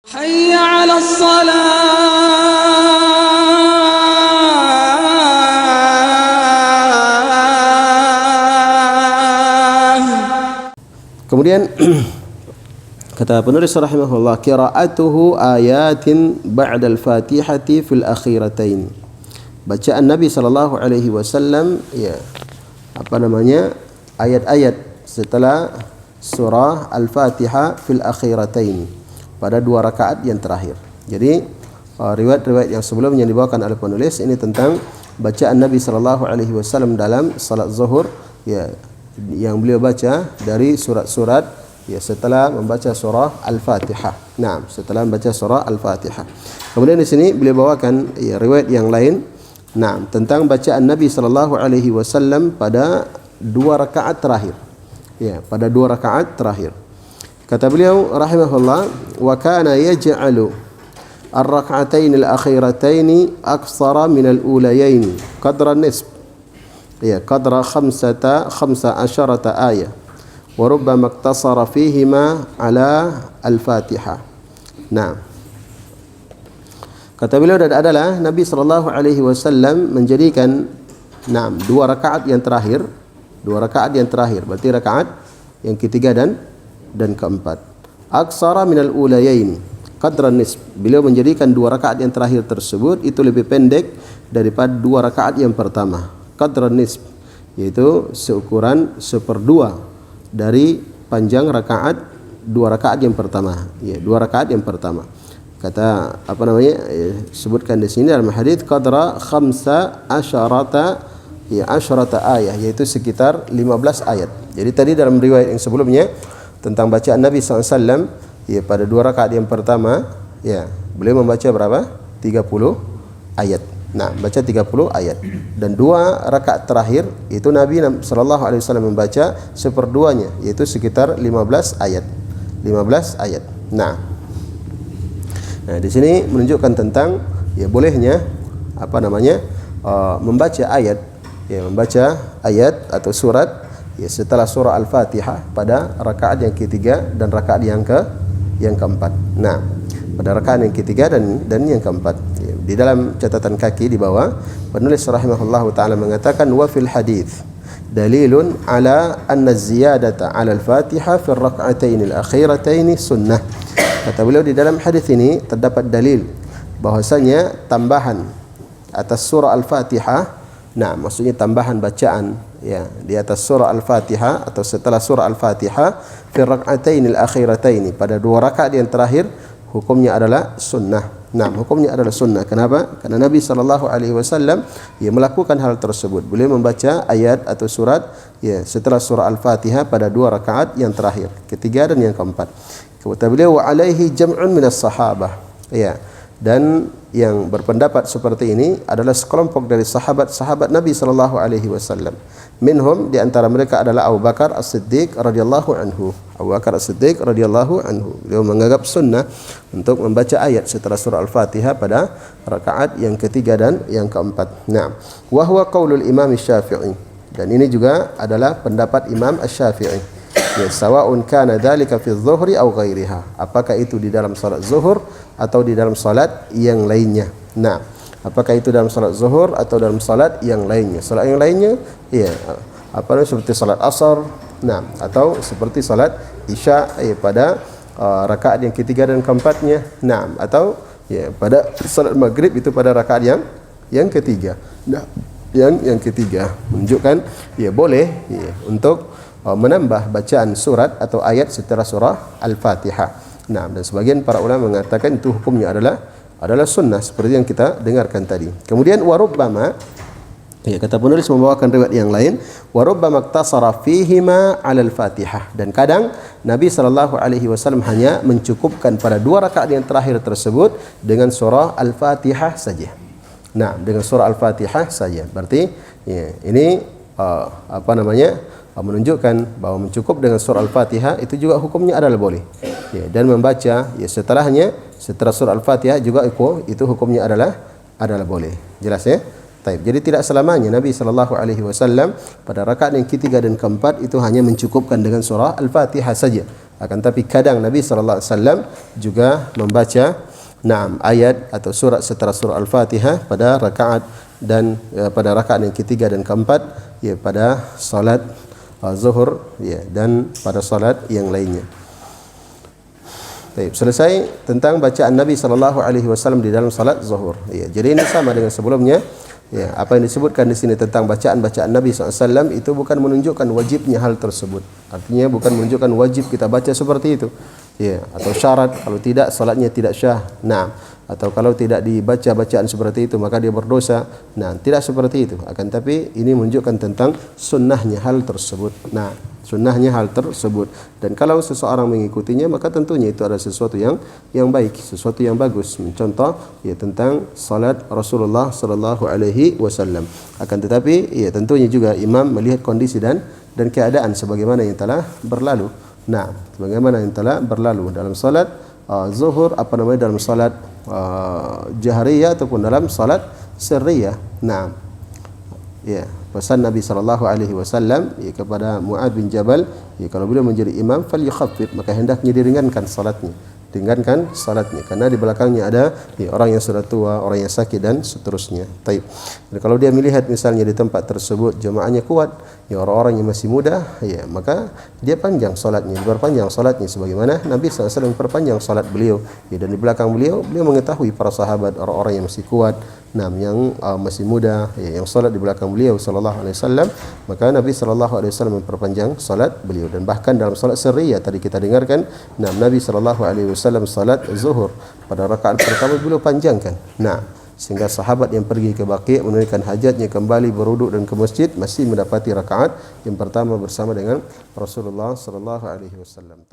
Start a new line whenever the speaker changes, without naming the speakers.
حي على الصلاة.
Kemudian kata penulis rahimahullah, qira'atuhu ayatin ba'da al-Fatihati fil akhiratain. Bacaan Nabi sallallahu alaihi wasallam ayat-ayat setelah surah Al-Fatihah fil akhiratain, pada dua rakaat yang terakhir. Jadi riwayat-riwayat yang sebelumnya dibawakan oleh penulis ini tentang bacaan Nabi sallallahu alaihi wasallam dalam salat zuhur yang beliau baca dari surat-surat setelah membaca surah Al-Fatihah. Nah, setelah membaca surah Al-Fatihah. Kemudian di sini beliau bawakan riwayat yang lain tentang bacaan Nabi sallallahu alaihi wasallam pada dua rakaat terakhir. Pada dua rakaat terakhir. Kata beliau rahimahullah, wa kana yaj'alu ar-rak'atain al-akhiratain aktsara min al-ulayain qadra nisf. Qadra 15 ayat. Wa rubbama iktasara fihima ala al-Fatihah. Nah, kata beliau adalah Nabi sallallahu alaihi wasallam menjadikan dua rakaat yang terakhir, berarti rakaat yang ketiga dan keempat. Aksara minal ulayain qadran nisf. Beliau menjadikan dua rakaat yang terakhir tersebut itu lebih pendek daripada dua rakaat yang pertama. Qadran nisf, yaitu seukuran seperdua dari panjang rakaat dua rakaat yang pertama. Dua rakaat yang pertama. Kata sebutkan di sini dalam hadis qadra 15 ayat, yaitu sekitar 15 ayat. Jadi tadi dalam riwayat yang sebelumnya tentang bacaan Nabi SAW pada dua rakaat yang pertama beliau membaca berapa? 30 ayat. Nah, baca 30 ayat. Dan dua rakaat terakhir itu Nabi sallallahu alaihi wasallam membaca seperduanya, yaitu sekitar 15 ayat. 15 ayat. Nah, di sini menunjukkan tentang bolehnya membaca ayat, membaca ayat atau surat setelah surah Al-Fatihah pada rakaat yang ketiga dan rakaat yang keempat. Nah, pada rakaat yang ketiga dan yang keempat. Di dalam catatan kaki di bawah, penulis rahimahullahu taala mengatakan wa fil hadits dalilun ala anna ziyadata ala al-Fatihah fi ar-rak'atain al-akhiratain sunnah. Kata beliau, di dalam hadis ini terdapat dalil bahwasanya tambahan atas surah Al-Fatihah, maksudnya tambahan bacaan di atas surah Al-Fatihah atau setelah surah Al-Fatihah fi ar-rak'atain al-akhiratain, pada dua rakaat yang terakhir, hukumnya adalah sunnah. Hukumnya adalah sunnah. Kenapa? Karena Nabi sallallahu alaihi wasallam melakukan hal tersebut. Beliau membaca ayat atau surat setelah surah Al-Fatihah pada dua rakaat yang terakhir, ketiga dan yang keempat. Kata beliau, wa alaihi jam'un minas sahabah. Dan yang berpendapat seperti ini adalah sekelompok dari sahabat-sahabat Nabi sallallahu alaihi wasallam. Minhum, di antara mereka adalah Abu Bakar As-Siddiq radhiyallahu anhu. Abu Bakar As-Siddiq radhiyallahu anhu. Beliau menganggap sunnah untuk membaca ayat setelah surah Al-Fatihah pada rakaat yang ketiga dan yang keempat. Wa huwa qaulul Imam Syafi'i. Dan ini juga adalah pendapat Imam Asy-Syafi'i. Sawa'un kana dzalika fi adh-dhuhri aw ghairiha. Apakah itu di dalam salat zuhur atau di dalam salat yang lainnya. Apakah itu dalam salat zuhur atau dalam salat yang lainnya. Salat yang lainnya seperti salat asar, atau seperti salat isya pada rakaat yang ketiga dan keempatnya, atau pada salat maghrib itu pada rakaat yang ketiga. Yang ketiga menunjukkan boleh untuk menambah bacaan surat atau ayat setelah surah Al-Fatihah. Dan sebagian para ulama mengatakan itu hukumnya adalah sunnah seperti yang kita dengarkan tadi. Kemudian warubbama, kata penulis membawakan riwayat yang lain, warubbama iktasara fihima 'ala al-Fatihah. Dan kadang Nabi sallallahu alaihi wasallam hanya mencukupkan pada dua rakaat yang terakhir tersebut dengan surah Al-Fatihah saja. Dengan surah Al-Fatihah saja. Berarti ini menunjukkan bahawa mencukup dengan surah Al-Fatihah itu juga hukumnya adalah boleh. Dan membaca setelah surah Al-Fatihah juga itu hukumnya adalah boleh. Jelas ya? Taib. Jadi tidak selamanya Nabi sallallahu alaihi wasallam pada rakaat yang ketiga dan keempat itu hanya mencukupkan dengan surah Al-Fatihah saja. Akan tapi kadang Nabi sallallahu alaihi wasallam juga membaca ayat atau surat setelah surah Al-Fatihah pada rakaat dan pada rakaat yang ketiga dan keempat, ya, pada salat zuhur, ya, dan pada salat yang lainnya. Baik, selesai tentang bacaan Nabi sallallahu alaihi wasallam di dalam salat zuhur. Ya, jadi ini sama dengan sebelumnya. Ya, apa yang disebutkan di sini tentang bacaan-bacaan Nabi SAW itu bukan menunjukkan wajibnya hal tersebut. Artinya bukan menunjukkan wajib kita baca seperti itu. Ya, atau syarat kalau tidak salatnya tidak syah. Atau kalau tidak dibaca bacaan seperti itu maka dia berdosa. Tidak seperti itu. Akan tapi ini menunjukkan tentang sunnahnya hal tersebut. Sunnahnya hal tersebut. Dan kalau seseorang mengikutinya maka tentunya itu adalah sesuatu yang baik, sesuatu yang bagus. Contoh, ya, tentang salat Rasulullah sallallahu alaihi wasallam. Akan tetapi, ya, tentunya juga imam melihat kondisi dan keadaan sebagaimana yang telah berlalu. Sebagaimana yang telah berlalu dalam salat zuhur, dalam salat jahriyah ataupun dalam salat sirriyah. Ya, pesan Nabi sallallahu alaihi wasallam, ya, kepada Mu'adz bin Jabal, ya, kalau beliau menjadi imam falyukhaffif, maka hendaknya diringankan salatnya. Karena di belakangnya ada, ya, orang yang sudah tua, orang yang sakit dan seterusnya. Taib. Dan kalau dia melihat misalnya di tempat tersebut jemaahnya kuat, ya, orang-orang yang masih muda, ya, maka dia diperpanjang salatnya sebagaimana Nabi SAW memperpanjang salat beliau. Ya, dan di belakang beliau mengetahui para sahabat orang-orang yang masih kuat, yang masih muda, ya, yang salat di belakang beliau sallallahu alaihi wasallam, maka Nabi sallallahu alaihi wasallam memperpanjang salat beliau. Dan bahkan dalam salat sirriyah tadi kita dengarkan, Nabi sallallahu alaihi wasallam salat zuhur pada rakaat pertama beliau panjangkan. Sehingga sahabat yang pergi ke Baqi' menunaikan hajatnya kembali berwuduk dan ke masjid masih mendapati rakaat yang pertama bersama dengan Rasulullah sallallahu alaihi wasallam.